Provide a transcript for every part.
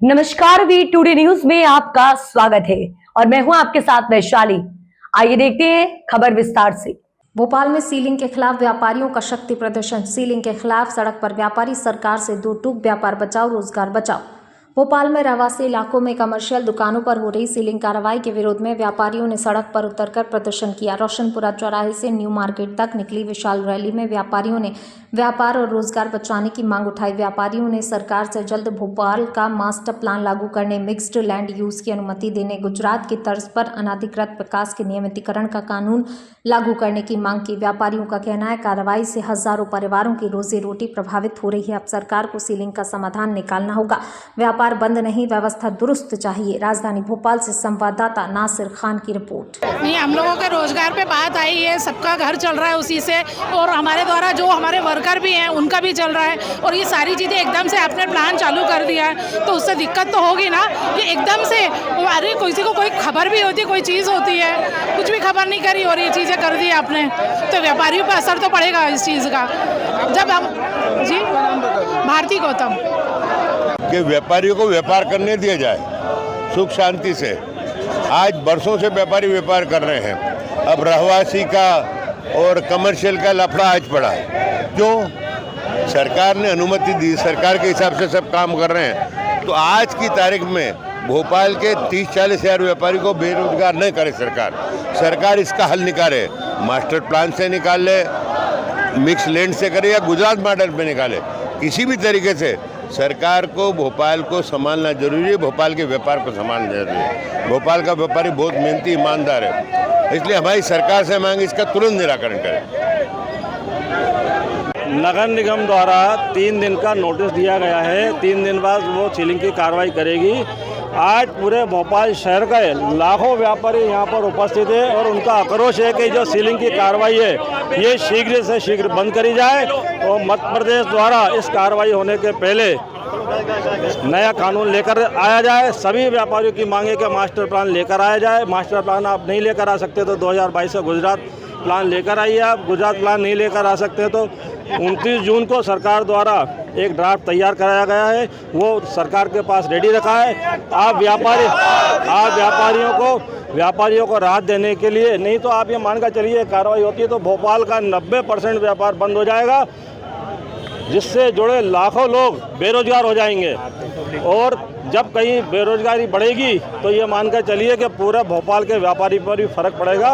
नमस्कार, we today news में आपका स्वागत है और मैं हूं आपके साथ वैशाली। आइए देखते हैं खबर विस्तार से। भोपाल में सीलिंग के खिलाफ व्यापारियों का शक्ति प्रदर्शन। सीलिंग के खिलाफ सड़क पर व्यापारी, सरकार से दो टूक, व्यापार बचाओ रोजगार बचाओ। भोपाल में रहवासी इलाकों में कमर्शियल दुकानों पर हो रही सीलिंग कार्रवाई के विरोध में व्यापारियों ने सड़क पर उतरकर प्रदर्शन किया। रोशनपुरा चौराहे से न्यू मार्केट तक निकली विशाल रैली में व्यापारियों ने व्यापार और रोजगार बचाने की मांग उठाई। व्यापारियों ने सरकार से जल्द भोपाल का मास्टर प्लान लागू करने, मिक्स्ड लैंड यूज की अनुमति देने, गुजरात की तर्ज पर अनाधिकृत विकास के नियमितीकरण का कानून लागू करने की मांग की। व्यापारियों का कहना है, कार्रवाई से हजारों परिवारों की रोजी रोटी प्रभावित हो रही है। अब सरकार को सीलिंग का समाधान निकालना होगा। व्यापार बंद नहीं, व्यवस्था दुरुस्त चाहिए। राजधानी भोपाल से संवाददाता नासिर खान की रिपोर्ट। नहीं, हम लोगों के रोजगार पे बात आई है, सबका घर चल रहा है उसी से, और हमारे द्वारा जो हमारे वर्कर भी हैं उनका भी चल रहा है। और ये सारी चीज़ें एकदम से आपने प्लान चालू कर दिया है तो उससे दिक्कत तो होगी ना। कि एकदम से अरे किसी को कोई खबर भी होती है, कोई चीज़ होती है, कुछ भी खबर नहीं करी और ये चीज़ें कर दी आपने, तो व्यापारियों पर असर तो पड़ेगा इस चीज़ का। जब हम जी भारती गौतम कि व्यापारियों को व्यापार करने दिया जाए सुख शांति से। आज बरसों से व्यापारी व्यापार कर रहे हैं, अब रहवासी का और कमर्शियल का लफड़ा आज पड़ा है। क्यों? सरकार ने अनुमति दी, सरकार के हिसाब से सब काम कर रहे हैं। तो आज की तारीख में भोपाल के 30-40 हज़ार व्यापारी को बेरोजगार न करे सरकार इसका हल निकाले। मास्टर प्लान से निकाल ले, मिक्स लैंड से करे या गुजरात मॉडल पे निकाले। किसी भी तरीके से सरकार को भोपाल को संभालना जरूरी है, भोपाल के व्यापार को संभालना जरूरी है। भोपाल का व्यापारी बहुत मेहनती, ईमानदार है, इसलिए हमारी सरकार से मांग इसका तुरंत निराकरण करें। नगर निगम द्वारा 3 दिन का नोटिस दिया गया है, 3 दिन बाद वो सीलिंग की कार्रवाई करेगी। आज पूरे भोपाल शहर के लाखों व्यापारी यहाँ पर उपस्थित है और उनका आक्रोश है कि जो सीलिंग की कार्रवाई है ये शीघ्र से शीघ्र बंद करी जाए और मध्य प्रदेश द्वारा इस कार्रवाई होने के पहले नया कानून लेकर आया जाए। सभी व्यापारियों की मांगे कि मास्टर प्लान लेकर आया जाए। मास्टर प्लान आप नहीं लेकर आ सकते तो 2022 से गुजरात प्लान लेकर आइए। आप गुजरात प्लान नहीं लेकर आ सकते तो 29 जून को सरकार द्वारा एक ड्राफ्ट तैयार कराया गया है, वो सरकार के पास रेडी रखा है। आप व्यापारियों को राहत देने के लिए, नहीं तो आप ये मान कर चलिए कार्रवाई होती है तो भोपाल का 90% व्यापार बंद हो जाएगा, जिससे जुड़े लाखों लोग बेरोजगार हो जाएंगे। और जब कहीं बेरोजगारी बढ़ेगी तो ये मानकर चलिए कि पूरा भोपाल के व्यापारी पर भी फर्क पड़ेगा।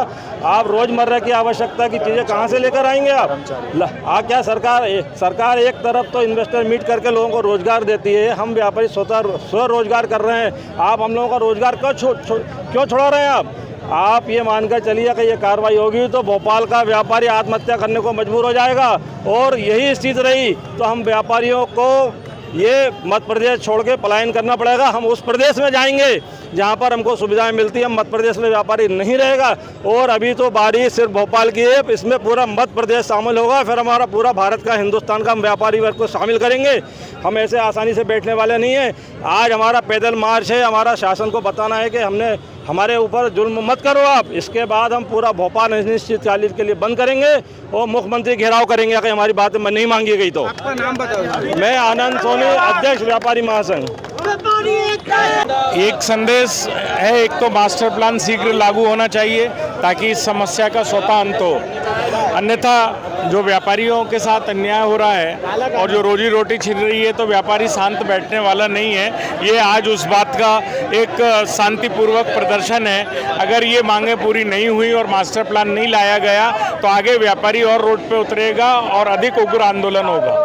आप रोजमर्रा की आवश्यकता की चीज़ें कहाँ से लेकर आएंगे आप क्या सरकार एक तरफ तो इन्वेस्टर मीट करके लोगों को रोजगार देती है, हम व्यापारी स्व रोजगार कर रहे हैं। आप हम लोगों का रोजगार क्यों छोड़ा रहे हैं? आप ये मानकर चलिए कि ये कार्रवाई होगी तो भोपाल का व्यापारी आत्महत्या करने को मजबूर हो जाएगा। और यही स्थिति रही तो हम व्यापारियों को ये मध्य प्रदेश छोड़ के पलायन करना पड़ेगा। हम उस प्रदेश में जाएंगे जहाँ पर हमको सुविधाएं मिलती हैं। मध्य प्रदेश में व्यापारी नहीं रहेगा। और अभी तो बारी सिर्फ भोपाल की है, इसमें पूरा मध्य प्रदेश शामिल होगा। फिर हमारा पूरा भारत का, हिंदुस्तान का हम व्यापारी वर्ग को शामिल करेंगे। हम ऐसे आसानी से बैठने वाले नहीं हैं। आज हमारा पैदल मार्च है, हमारा शासन को बताना है कि हमारे ऊपर जुल्म मत करो आप। इसके बाद हम पूरा भोपाल अनिश्चितकालीन के लिए बंद करेंगे और मुख्यमंत्री घेराव करेंगे अगर हमारी बातें नहीं मांगी गई तो। आपका नाम बताओ। मैं आनंद सोनी, अध्यक्ष व्यापारी महासंघ। एक संदेश है, एक तो मास्टर प्लान शीघ्र लागू होना चाहिए ताकि इस समस्या का स्वतः अंत हो। अन्यथा जो व्यापारियों के साथ अन्याय हो रहा है और जो रोजी रोटी छिन रही है तो व्यापारी शांत बैठने वाला नहीं है। ये आज उस बात का एक शांतिपूर्वक प्रदर्शन है। अगर ये मांगे पूरी नहीं हुई और मास्टर प्लान नहीं लाया गया तो आगे व्यापारी और रोड पे उतरेगा और अधिक उग्र आंदोलन होगा।